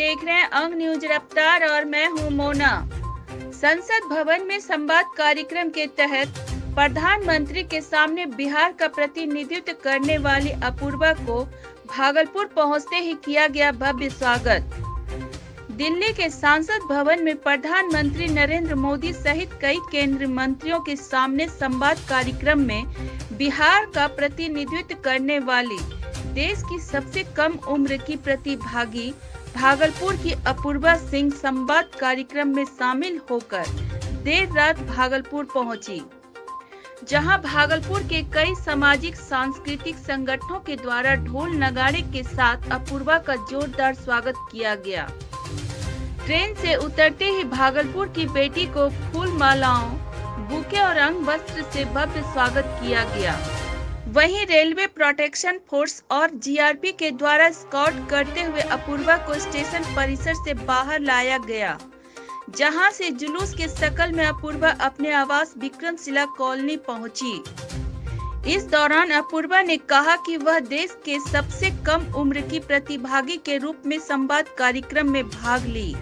देख रहे हैं अंग न्यूज रफ्तार और मैं हूं मोना। संसद भवन में संवाद कार्यक्रम के तहत प्रधानमंत्री के सामने बिहार का प्रतिनिधित्व करने वाली अपूर्वा को भागलपुर पहुंचते ही किया गया भव्य स्वागत। दिल्ली के संसद भवन में प्रधानमंत्री नरेंद्र मोदी सहित कई केंद्रीय मंत्रियों के सामने संवाद कार्यक्रम में बिहार का प्रतिनिधित्व करने वाली देश की सबसे कम उम्र की प्रतिभागी भागलपुर की अपूर्वा सिंह संवाद कार्यक्रम में शामिल होकर देर रात भागलपुर पहुंची, जहां भागलपुर के कई सामाजिक सांस्कृतिक संगठनों के द्वारा ढोल नगाड़े के साथ अपूर्वा का जोरदार स्वागत किया गया। ट्रेन से उतरते ही भागलपुर की बेटी को फूल मालाओं, बुके और अंग वस्त्र से भव्य स्वागत किया गया। वहीं रेलवे प्रोटेक्शन फोर्स और जीआरपी के द्वारा स्काउट करते हुए अपूर्वा को स्टेशन परिसर से बाहर लाया गया, जहां से जुलूस के शक्ल में अपूर्वा अपने आवास विक्रमशिला कॉलोनी पहुंची। इस दौरान अपूर्वा ने कहा कि वह देश के सबसे कम उम्र की प्रतिभागी के रूप में संवाद कार्यक्रम में भाग ली।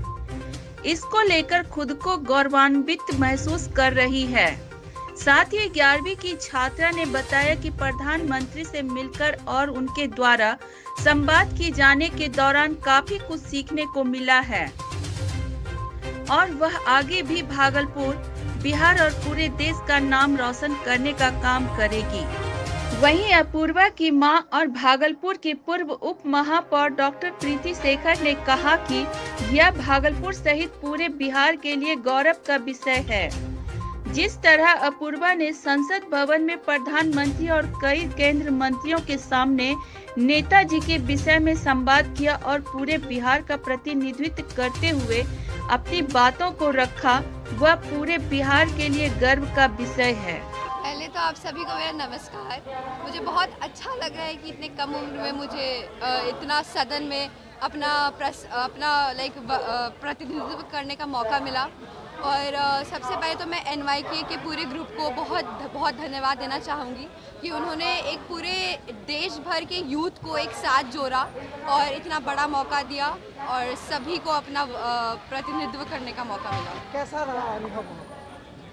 इसको लेकर खुद को गौरवान्वित महसूस कर रही है। साथ ही 11वीं की छात्रा ने बताया कि प्रधानमंत्री से मिलकर और उनके द्वारा संवाद किए जाने के दौरान काफी कुछ सीखने को मिला है और वह आगे भी भागलपुर, बिहार और पूरे देश का नाम रोशन करने का काम करेगी। वहीं अपूर्वा की मां और भागलपुर के पूर्व उप महापौर डॉक्टर प्रीति शेखर ने कहा कि यह भागलपुर सहित पूरे बिहार के लिए गौरव का विषय है। जिस तरह अपूर्वा ने संसद भवन में प्रधानमंत्री और कई केंद्र मंत्रियों के सामने नेताजी के विषय में संवाद किया और पूरे बिहार का प्रतिनिधित्व करते हुए अपनी बातों को रखा, वह पूरे बिहार के लिए गर्व का विषय है। पहले तो आप सभी को मेरा नमस्कार। मुझे बहुत अच्छा लग रहा है कि इतने कम उम्र में मुझे इतना सदन में अपना प्रतिनिधित्व करने का मौका मिला। और सबसे पहले तो मैं NYK के पूरे ग्रुप को बहुत धन्यवाद देना चाहूँगी कि उन्होंने एक पूरे देश भर के यूथ को एक साथ जोड़ा और इतना बड़ा मौका दिया और सभी को अपना प्रतिनिधित्व करने का मौका मिला। कैसा रहा अनुभव?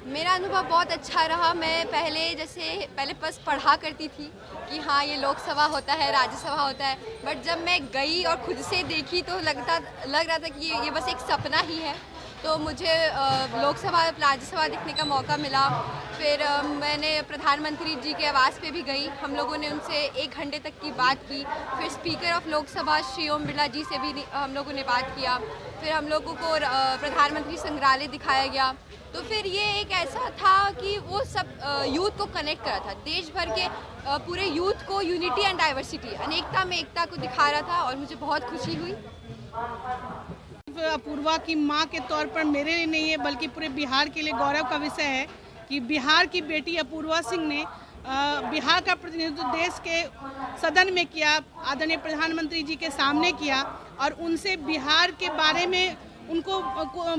मेरा अनुभव बहुत अच्छा रहा। मैं पहले बस पढ़ा करती थी कि हाँ ये लोकसभा होता है, राज्यसभा होता है, बट जब मैं गई और खुद से देखी तो लग रहा था कि ये बस एक सपना ही है। तो मुझे लोकसभा, राज्यसभा देखने का मौका मिला। फिर मैंने प्रधानमंत्री जी के आवास पे भी गई। हम लोगों ने उनसे 1 घंटे तक की बात की। फिर स्पीकर ऑफ लोकसभा श्री ओम बिरला जी से भी हम लोगों ने बात किया। फिर हम लोगों को प्रधानमंत्री संग्रहालय दिखाया गया। तो फिर ये एक ऐसा था कि वो सब यूथ को कनेक्ट करा था, देश भर के पूरे यूथ को यूनिटी एंड डाइवर्सिटी, अनेकता में एकता को दिखा रहा था और मुझे बहुत खुशी हुई। अपूर्वा की मां के तौर पर मेरे लिए नहीं है बल्कि पूरे बिहार के लिए गौरव का विषय है कि बिहार की बेटी अपूर्वा सिंह ने बिहार का प्रतिनिधित्व देश के सदन में किया, आदरणीय प्रधानमंत्री जी के सामने किया और उनसे बिहार के बारे में उनको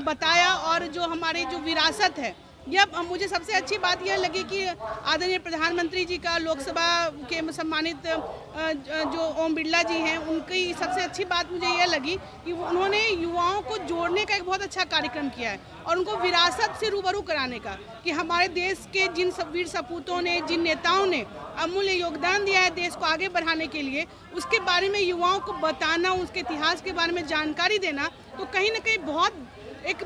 बताया। और जो हमारी जो विरासत है, यह मुझे सबसे अच्छी बात यह लगी कि आदरणीय प्रधानमंत्री जी का लोकसभा के सम्मानित जो ओम बिरला जी हैं, उनकी सबसे अच्छी बात मुझे यह लगी कि उन्होंने युवाओं को जोड़ने का एक बहुत अच्छा कार्यक्रम किया है और उनको विरासत से रूबरू कराने का कि हमारे देश के जिन वीर सपूतों ने, जिन नेताओं ने अमूल्य योगदान दिया है देश को आगे बढ़ाने के लिए, उसके बारे में युवाओं को बताना, उसके इतिहास के बारे में जानकारी देना, तो कहीं ना कहीं बहुत एक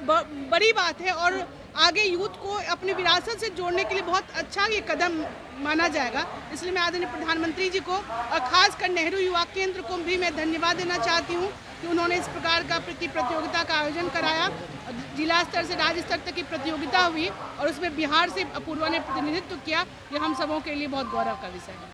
बड़ी बात है और आगे यूथ को अपनी विरासत से जोड़ने के लिए बहुत अच्छा ये कदम माना जाएगा। इसलिए मैं आदरणीय प्रधानमंत्री जी को और खासकर नेहरू युवा केंद्र को भी मैं धन्यवाद देना चाहती हूँ कि उन्होंने इस प्रकार का प्रतियोगिता का आयोजन कराया। जिला स्तर से राज्य स्तर तक की प्रतियोगिता हुई और उसमें बिहार से अपूर्वा ने प्रतिनिधित्व किया। ये हम सबों के लिए बहुत गौरव का विषय है।